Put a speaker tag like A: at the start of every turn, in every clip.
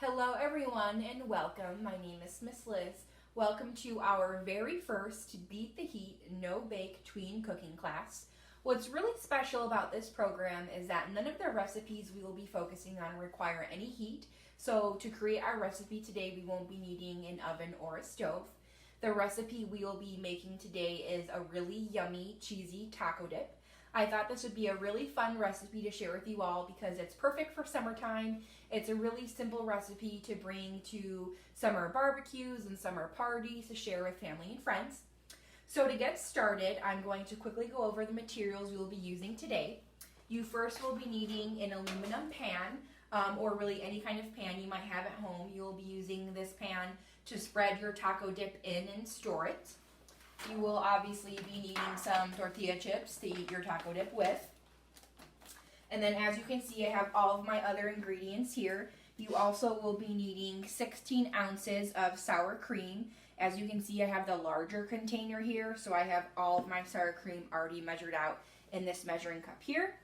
A: Hello everyone and welcome. My name is Miss Liz. Welcome to our very first Beat the Heat No Bake Tween cooking class. What's really special about this program is that none of the recipes we will be focusing on require any heat. So to create our recipe today, we won't be needing an oven or a stove. The recipe we will be making today is a really yummy, cheesy taco dip. I thought this would be a really fun recipe to share with you all because it's perfect for summertime. It's a really simple recipe to bring to summer barbecues and summer parties to share with family and friends. So to get started, I'm going to quickly go over the materials we will be using today. You first will be needing an aluminum pan, or really any kind of pan you might have at home. You will be using this pan to spread your taco dip in and store it. You will obviously be needing some tortilla chips to eat your taco dip with. And then as you can see, I have all of my other ingredients here. You also will be needing 16 ounces of sour cream. As you can see, I have the larger container here, so I have all of my sour cream already measured out in this measuring cup here.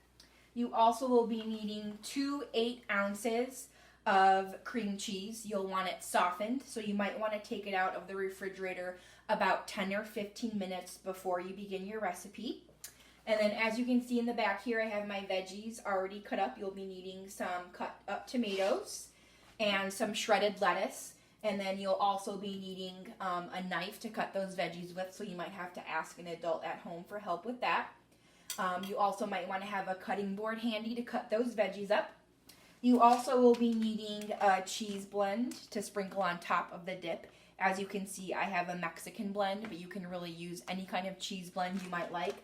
A: You also will be needing 2 8-ounces of cream cheese. You'll want it softened, so you might want to take it out of the refrigerator about 10 or 15 minutes before you begin your recipe. And then as you can see in the back here, I have my veggies already cut up. You'll be needing some cut up tomatoes and some shredded lettuce. And then you'll also be needing a knife to cut those veggies with, so you might have to ask an adult at home for help with that. You also might want to have a cutting board handy to cut those veggies up. You also will be needing a cheese blend to sprinkle on top of the dip. As you can see, I have a Mexican blend, but you can really use any kind of cheese blend you might like.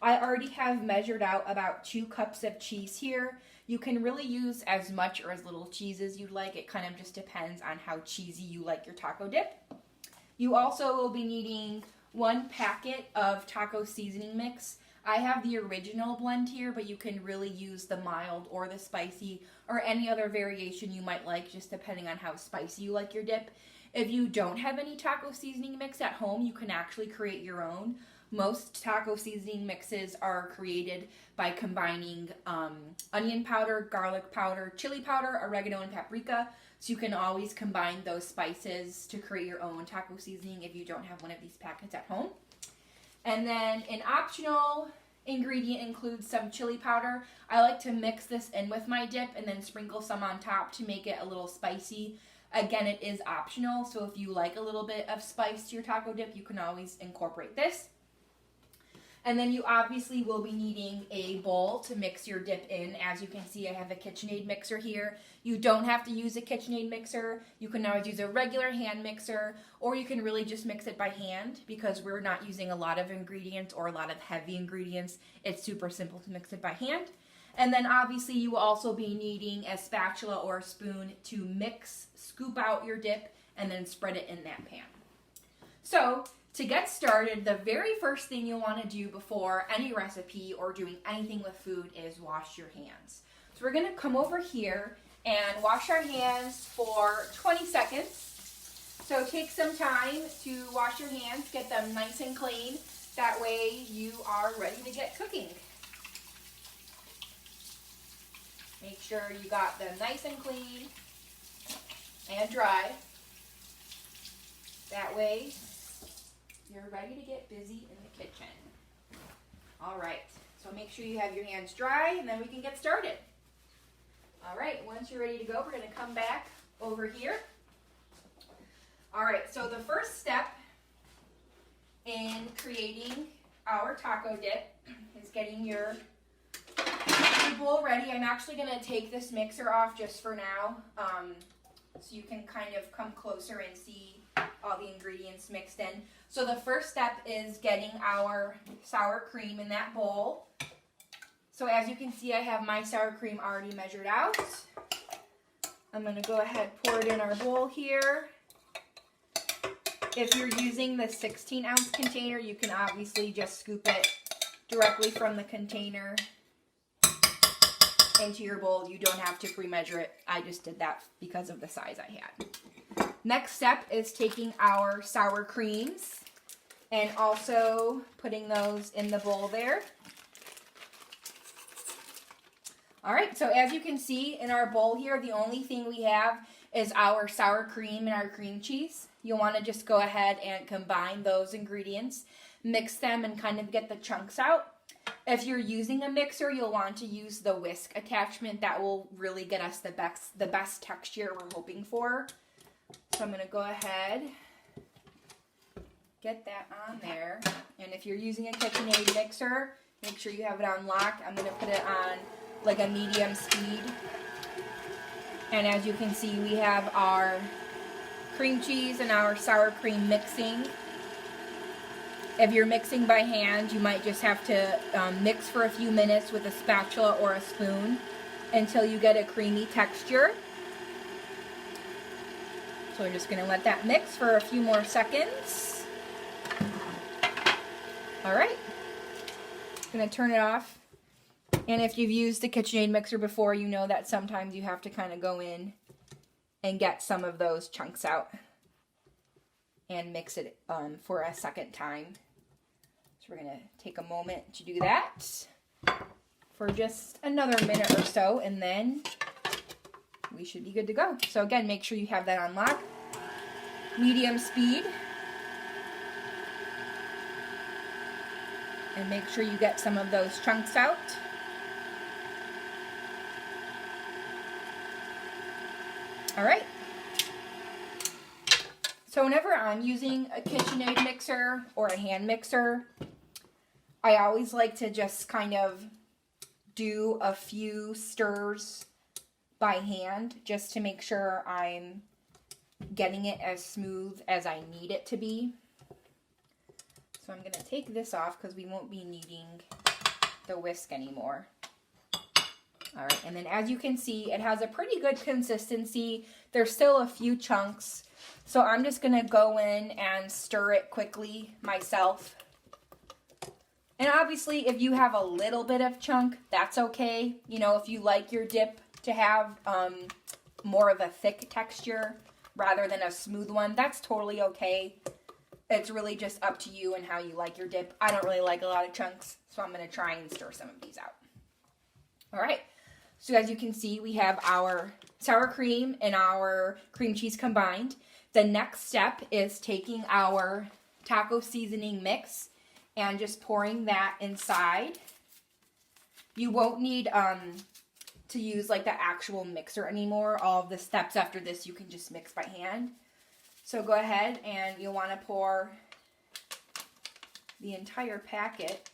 A: I already have measured out about 2 cups of cheese here. You can really use as much or as little cheese as you'd like. It kind of just depends on how cheesy you like your taco dip. You also will be needing 1 packet of taco seasoning mix. I have the original blend here, but you can really use the mild or the spicy or any other variation you might like, just depending on how spicy you like your dip. If you don't have any taco seasoning mix at home, you can actually create your own. Most taco seasoning mixes are created by combining onion powder, garlic powder, chili powder, oregano, and paprika. So you can always combine those spices to create your own taco seasoning if you don't have one of these packets at home. And then an optional ingredient includes some chili powder. I like to mix this in with my dip and then sprinkle some on top to make it a little spicy. Again, it is optional, so if you like a little bit of spice to your taco dip, you can always incorporate this. And then you obviously will be needing a bowl to mix your dip in. As you can see, I have a KitchenAid mixer here. You don't have to use a KitchenAid mixer. You can always use a regular hand mixer, or you can really just mix it by hand because we're not using a lot of ingredients or a lot of heavy ingredients. It's super simple to mix it by hand. And then obviously you will also be needing a spatula or a spoon to mix, scoop out your dip, and then spread it in that pan. So to get started, the very first thing you'll want to do before any recipe or doing anything with food is wash your hands. So we're going to come over here and wash our hands for 20 seconds. So take some time to wash your hands, get them nice and clean. That way you are ready to get cooking. Make sure you got them nice and clean and dry. That way you're ready to get busy in the kitchen. All right, so make sure you have your hands dry and then we can get started. All right, once you're ready to go, we're gonna come back over here. All right, so the first step in creating our taco dip is getting your bowl ready. I'm actually gonna take this mixer off just for now, so you can kind of come closer and see all the ingredients mixed in. So the first step is getting our sour cream in that bowl. So as you can see, I have my sour cream already measured out. I'm gonna go ahead, pour it in our bowl here. If you're using the 16-ounce container, you can obviously just scoop it directly from the container into your bowl. You don't have to pre-measure it. I just did that because of the size I had. Next step is taking our sour creams and also putting those in the bowl there. All right, so as you can see in our bowl here, the only thing we have is our sour cream and our cream cheese. You'll want to just go ahead and combine those ingredients, mix them, and kind of get the chunks out. If you're using a mixer, you'll want to use the whisk attachment. That will really get us the best texture we're hoping for. So I'm going to go ahead, get that on there. And if you're using a KitchenAid mixer, make sure you have it on lock. I'm going to put it on like a medium speed. And as you can see, we have our cream cheese and our sour cream mixing. If you're mixing by hand, you might just have to mix for a few minutes with a spatula or a spoon until you get a creamy texture. So we're just going to let that mix for a few more seconds. All right. I'm going to turn it off. And if you've used the KitchenAid mixer before, you know that sometimes you have to kind of go in and get some of those chunks out and mix it for a second time. So we're going to take a moment to do that for just another minute or so, and then we should be good to go. So again, make sure you have that on lock. Medium speed. And make sure you get some of those chunks out. All right. So whenever I'm using a KitchenAid mixer or a hand mixer, I always like to just kind of do a few stirs by hand just to make sure I'm getting it as smooth as I need it to be. So I'm going to take this off because we won't be needing the whisk anymore. All right, and then as you can see, it has a pretty good consistency. There's still a few chunks, so I'm just going to go in and stir it quickly myself. And obviously, if you have a little bit of chunk, that's okay. You know, if you like your dip to have more of a thick texture rather than a smooth one, that's totally okay. It's really just up to you and how you like your dip. I don't really like a lot of chunks, so I'm going to try and stir some of these out. All right. So as you can see, we have our sour cream and our cream cheese combined. The next step is taking our taco seasoning mix and just pouring that inside. You won't need to use like the actual mixer anymore. All of the steps after this you can just mix by hand. So go ahead and you'll want to pour the entire packet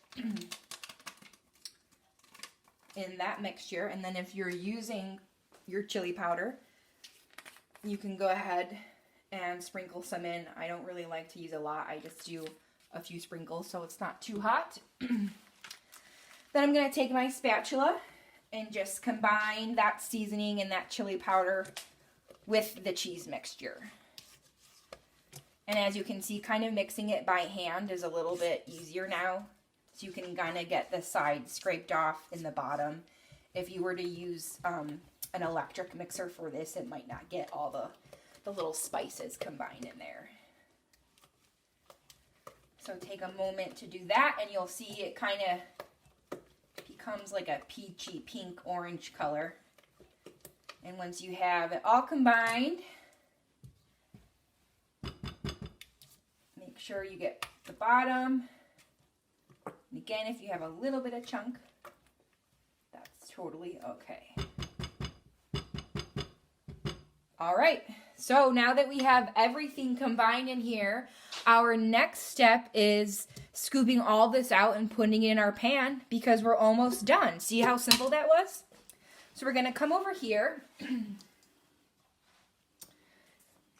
A: in that mixture. And then if you're using your chili powder, you can go ahead and sprinkle some in. I don't really like to use a lot. I just do a few sprinkles so it's not too hot. Then I'm going to take my spatula and just combine that seasoning and that chili powder with the cheese mixture. And as you can see, kind of mixing it by hand is a little bit easier now. So you can kind of get the sides scraped off in the bottom. If you were to use an electric mixer for this, it might not get all the little spices combined in there. So take a moment to do that, and you'll see it kind of becomes like a peachy pink orange color. And once you have it all combined, make sure you get the bottom. And again, if you have a little bit of chunk, that's totally okay. All right, so now that we have everything combined in here, our next step is scooping all this out and putting it in our pan because we're almost done. See how simple that was? So we're going to come over here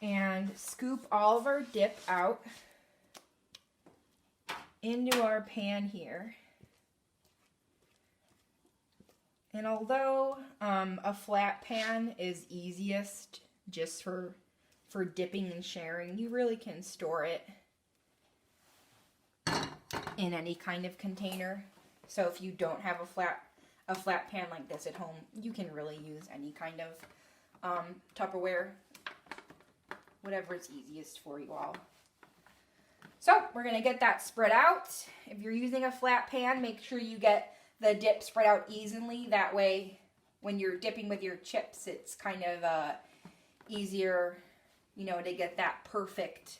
A: and scoop all of our dip out into our pan here. And although a flat pan is easiest just for dipping and sharing, you really can store it in any kind of container. So if you don't have a flat pan like this at home, you can really use any kind of Tupperware, whatever is easiest for you all. So we're going to get that spread out. If you're using a flat pan, make sure you get the dip spread out evenly. That way when you're dipping with your chips, it's kind of easier, you know, to get that perfect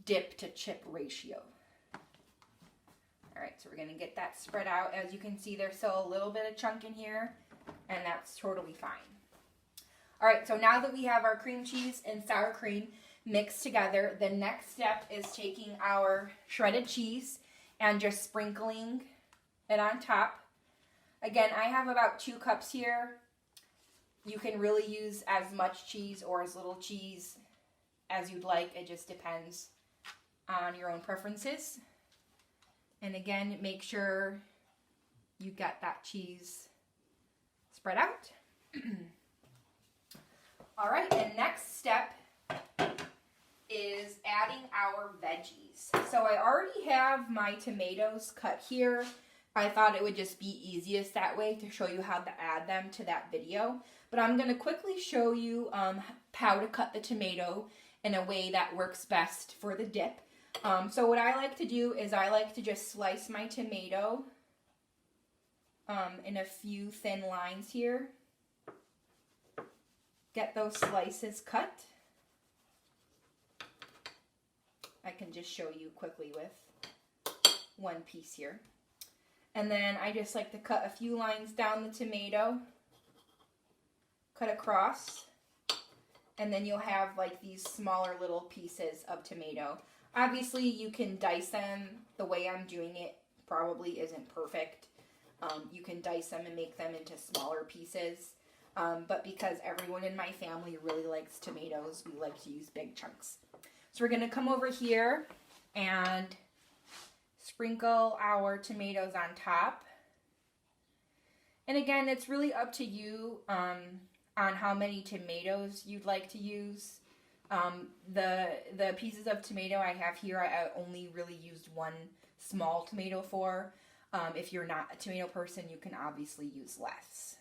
A: dip to chip ratio. All right, so we're gonna get that spread out. As you can see, there's still a little bit of chunk in here, and that's totally fine. All right, so now that we have our cream cheese and sour cream mixed together, the next step is taking our shredded cheese and just sprinkling it on top. Again, I have about 2 cups here. You can really use as much cheese or as little cheese as you'd like. It just depends on your own preferences. And again, make sure you get that cheese spread out. All right, and next step is adding our veggies. So I already have my tomatoes cut here. I thought it would just be easiest that way to show you how to add them to that video. But I'm going to quickly show you how to cut the tomato in a way that works best for the dip. So what I like to do is I like to just slice my tomato in a few thin lines here. Get those slices cut. I can just show you quickly with one piece here. And then I just like to cut a few lines down the tomato, cut across, and then you'll have like these smaller little pieces of tomato. Obviously you can dice them. The way I'm doing it probably isn't perfect. You can dice them and make them into smaller pieces. But because everyone in my family really likes tomatoes, we like to use big chunks. So we're going to come over here and sprinkle our tomatoes on top. And again, it's really up to you on how many tomatoes you'd like to use. The pieces of tomato I have here, I only really used one small tomato for. If you're not a tomato person, you can obviously use less.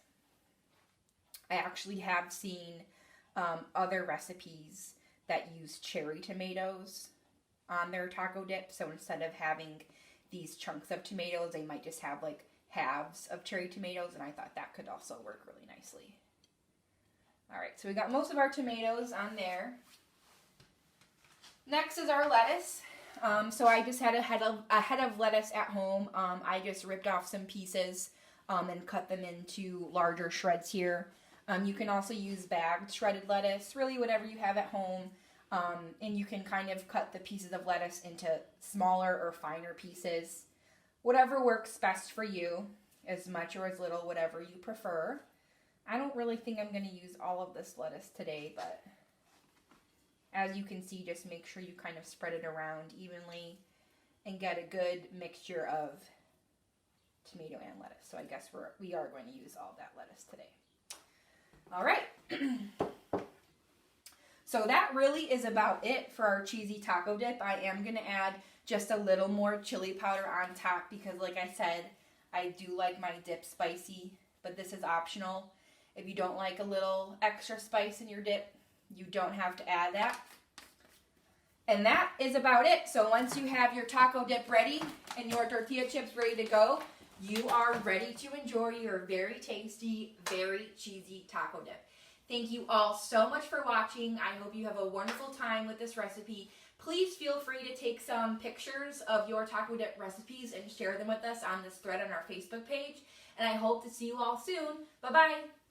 A: I actually have seen other recipes that use cherry tomatoes on their taco dip. So instead of having these chunks of tomatoes, they might just have like halves of cherry tomatoes, and I thought that could also work really nicely. All right, so we got most of our tomatoes on there. Next is our lettuce. So I just had a head of lettuce at home. I just ripped off some pieces and cut them into larger shreds here. You can also use bagged shredded lettuce, really whatever you have at home. And you can kind of cut the pieces of lettuce into smaller or finer pieces. Whatever works best for you, as much or as little, whatever you prefer. I don't really think I'm going to use all of this lettuce today, but as you can see, just make sure you kind of spread it around evenly and get a good mixture of tomato and lettuce. So I guess we are going to use all that lettuce today. All right. So that really is about it for our cheesy taco dip. I am going to add just a little more chili powder on top because, like I said, I do like my dip spicy, but this is optional. If you don't like a little extra spice in your dip, you don't have to add that. And that is about it. So once you have your taco dip ready and your tortilla chips ready to go, you are ready to enjoy your very tasty, very cheesy taco dip. Thank you all so much for watching. I hope you have a wonderful time with this recipe. Please feel free to take some pictures of your taco dip recipes and share them with us on this thread on our Facebook page. And I hope to see you all soon. Bye-bye.